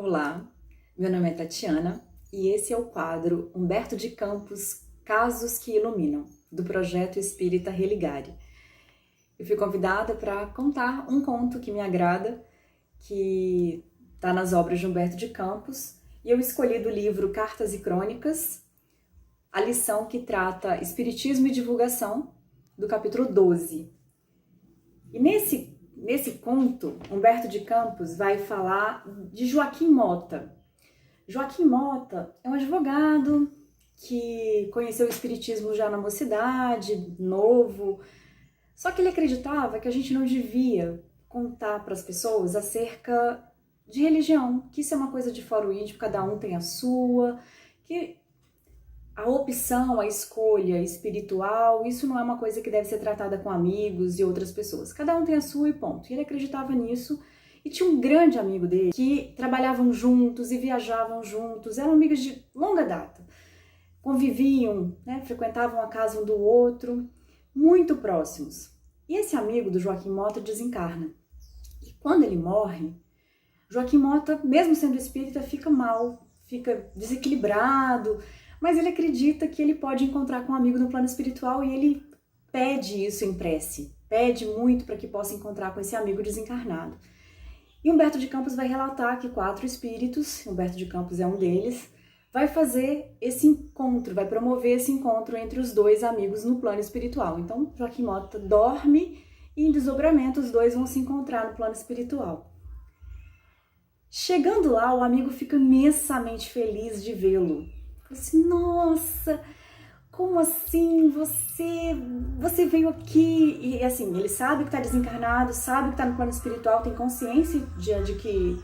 Olá, meu nome é Tatiana e esse é o quadro Humberto de Campos Casos que Iluminam, do projeto Espírita Religare. Eu fui convidada para contar um conto que me agrada, que está nas obras de Humberto de Campos, e eu escolhi do livro Cartas e Crônicas a lição que trata Espiritismo e Divulgação, do capítulo 12. E nesse conto, Humberto de Campos vai falar de Joaquim Mota. Joaquim Mota é um advogado que conheceu o espiritismo já na mocidade, novo, só que ele acreditava que a gente não devia contar para as pessoas acerca de religião, que isso é uma coisa de fora o íntimo, cada um tem a sua, que a opção, a escolha espiritual, isso não é uma coisa que deve ser tratada com amigos e outras pessoas. Cada um tem a sua e ponto. E ele acreditava nisso. E tinha um grande amigo dele que trabalhavam juntos e viajavam juntos, eram amigos de longa data. Conviviam, né, frequentavam a casa um do outro, muito próximos. E esse amigo do Joaquim Mota desencarna. E quando ele morre, Joaquim Mota, mesmo sendo espírita, fica mal, fica desequilibrado, mas ele acredita que ele pode encontrar com um amigo no plano espiritual e ele pede isso em prece, pede muito para que possa encontrar com esse amigo desencarnado. E Humberto de Campos vai relatar que 4 espíritos, Humberto de Campos é um deles, vai fazer esse encontro, vai promover esse encontro entre os dois amigos no plano espiritual. Então, Joaquim Mota dorme e em desdobramento os dois vão se encontrar no plano espiritual. Chegando lá, o amigo fica imensamente feliz de vê-lo. Assim, nossa, como assim? Você veio aqui? E assim, ele sabe que está desencarnado, sabe que está no plano espiritual, tem consciência de que,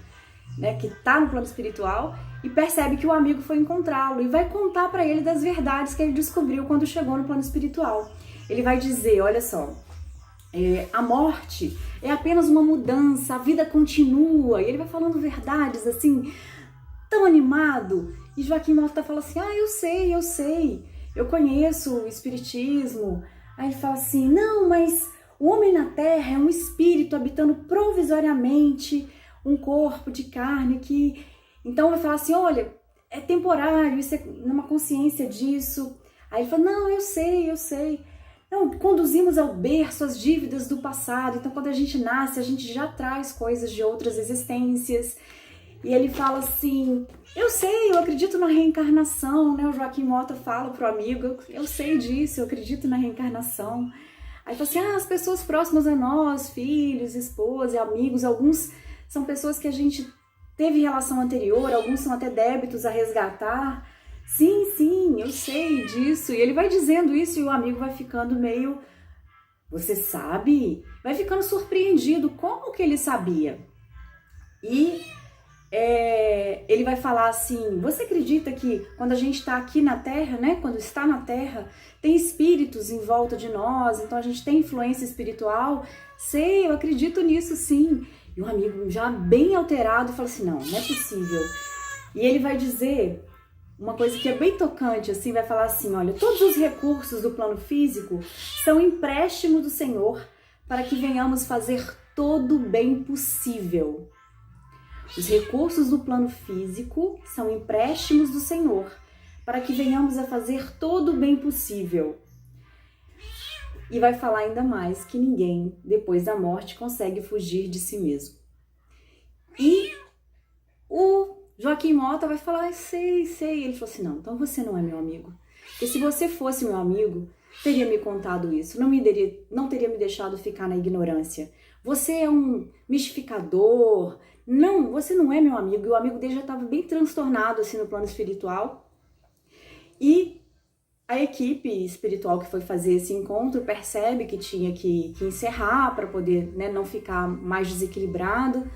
né, que está no plano espiritual e percebe que o amigo foi encontrá-lo e vai contar para ele das verdades que ele descobriu quando chegou no plano espiritual. Ele vai dizer, olha só, a morte é apenas uma mudança, a vida continua. E ele vai falando verdades assim, tão animado. E Joaquim Mota fala assim, eu sei, eu conheço o espiritismo. Aí ele fala assim, não, mas o homem na Terra é um espírito habitando provisoriamente um corpo de carne que... Então vai falar assim, olha, é temporário, isso é uma consciência disso. Aí ele fala, não, eu sei. Não, conduzimos ao berço as dívidas do passado, então quando a gente nasce, a gente já traz coisas de outras existências. E ele fala assim, eu sei, eu acredito na reencarnação, né? O Joaquim Mota fala pro amigo, eu sei disso, eu acredito na reencarnação. Aí fala assim, as pessoas próximas a nós, filhos, esposa, amigos, alguns são pessoas que a gente teve relação anterior, alguns são até débitos a resgatar. Sim, eu sei disso. E ele vai dizendo isso e o amigo vai ficando meio, você sabe? Vai ficando surpreendido, como que ele sabia? E ele vai falar assim, você acredita que quando a gente está aqui na Terra, né, quando está na Terra, tem espíritos em volta de nós, então a gente tem influência espiritual? Sei, eu acredito nisso sim. E o amigo já bem alterado fala assim, não é possível. E ele vai dizer uma coisa que é bem tocante, assim, vai falar assim, olha, todos os recursos do plano físico são empréstimo do Senhor para que venhamos fazer todo o bem possível. Os recursos do plano físico são empréstimos do Senhor, para que venhamos a fazer todo o bem possível. E vai falar ainda mais que ninguém, depois da morte, consegue fugir de si mesmo. E o Joaquim Mota vai falar, sei. Ele falou assim, não, então você não é meu amigo. Porque se você fosse meu amigo, teria me contado isso, não teria me deixado ficar na ignorância. Você é um mistificador. Não, você não é meu amigo. E o amigo dele já estava bem transtornado assim no plano espiritual. E a equipe espiritual que foi fazer esse encontro percebe que tinha que encerrar para poder, né, não ficar mais desequilibrado.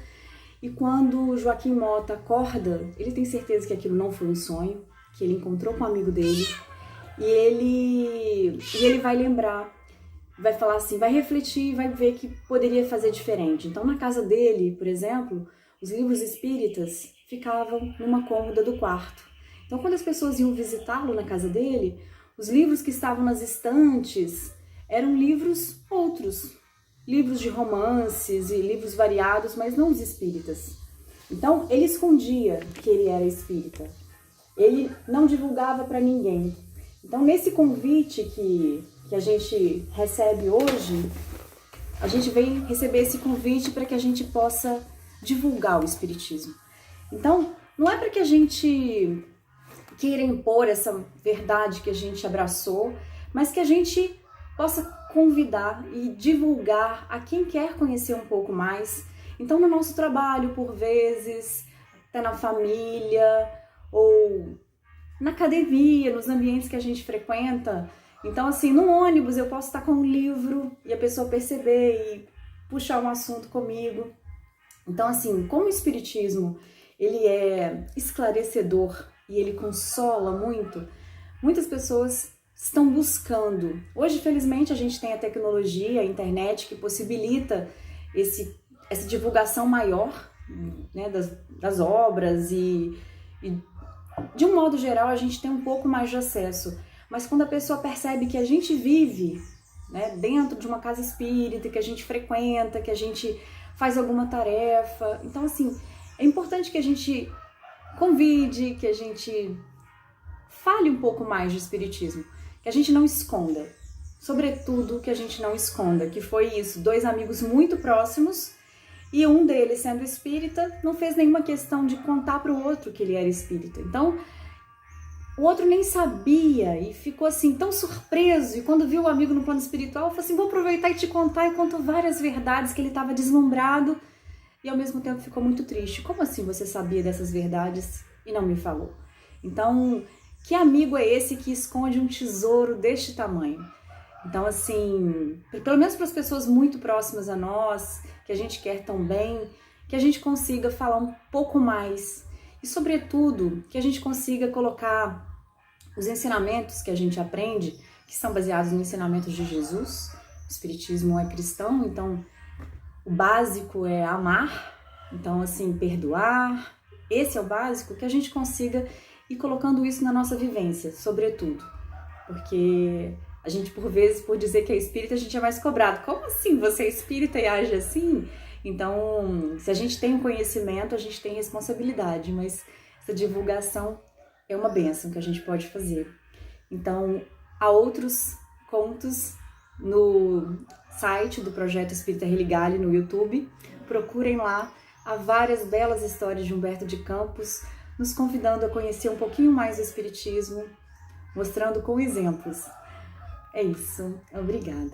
E quando Joaquim Mota acorda, ele tem certeza que aquilo não foi um sonho, que ele encontrou com um amigo dele. E ele vai lembrar, vai falar assim, vai refletir, vai ver que poderia fazer diferente. Então, na casa dele, por exemplo, os livros espíritas ficavam numa cômoda do quarto. Então, quando as pessoas iam visitá-lo na casa dele, os livros que estavam nas estantes eram livros outros, livros de romances e livros variados, mas não os espíritas. Então, ele escondia que ele era espírita. Ele não divulgava para ninguém. Então, nesse convite que a gente recebe hoje, a gente vem receber esse convite para que a gente possa divulgar o espiritismo. Então, não é para que a gente queira impor essa verdade que a gente abraçou, mas que a gente possa convidar e divulgar a quem quer conhecer um pouco mais. Então, no nosso trabalho, por vezes, até na família ou na academia, nos ambientes que a gente frequenta. Então, assim, no ônibus eu posso estar com um livro e a pessoa perceber e puxar um assunto comigo. Então, assim, como o espiritismo, ele é esclarecedor e ele consola muito, muitas pessoas estão buscando. Hoje, felizmente, a gente tem a tecnologia, a internet, que possibilita essa divulgação maior, né, das obras e de um modo geral, a gente tem um pouco mais de acesso. Mas quando a pessoa percebe que a gente vive, né, dentro de uma casa espírita, que a gente frequenta, que a gente faz alguma tarefa, então, assim, é importante que a gente convide, que a gente fale um pouco mais de espiritismo, que a gente não esconda. Sobretudo, que a gente não esconda, que foi isso, 2 amigos muito próximos, e um deles, sendo espírita, não fez nenhuma questão de contar para o outro que ele era espírita. Então, o outro nem sabia e ficou assim tão surpreso. E quando viu o amigo no plano espiritual, falou assim, vou aproveitar e te contar. E contou várias verdades, que ele estava deslumbrado e ao mesmo tempo ficou muito triste. Como assim você sabia dessas verdades e não me falou? Então, que amigo é esse que esconde um tesouro deste tamanho? Então, assim, pelo menos para as pessoas muito próximas a nós, que a gente quer tão bem, que a gente consiga falar um pouco mais e, sobretudo, que a gente consiga colocar os ensinamentos que a gente aprende, que são baseados no ensinamento de Jesus. O espiritismo é cristão, então o básico é amar, então, assim, perdoar. Esse é o básico, que a gente consiga ir colocando isso na nossa vivência, sobretudo, porque a gente, por vezes, por dizer que é espírita, a gente é mais cobrado. Como assim? Você é espírita e age assim? Então, se a gente tem um conhecimento, a gente tem responsabilidade, mas essa divulgação é uma bênção que a gente pode fazer. Então, há outros contos no site do Projeto Espírita Religare, no YouTube. Procurem lá. Há várias belas histórias de Humberto de Campos, nos convidando a conhecer um pouquinho mais do espiritismo, mostrando com exemplos. É isso. Obrigada.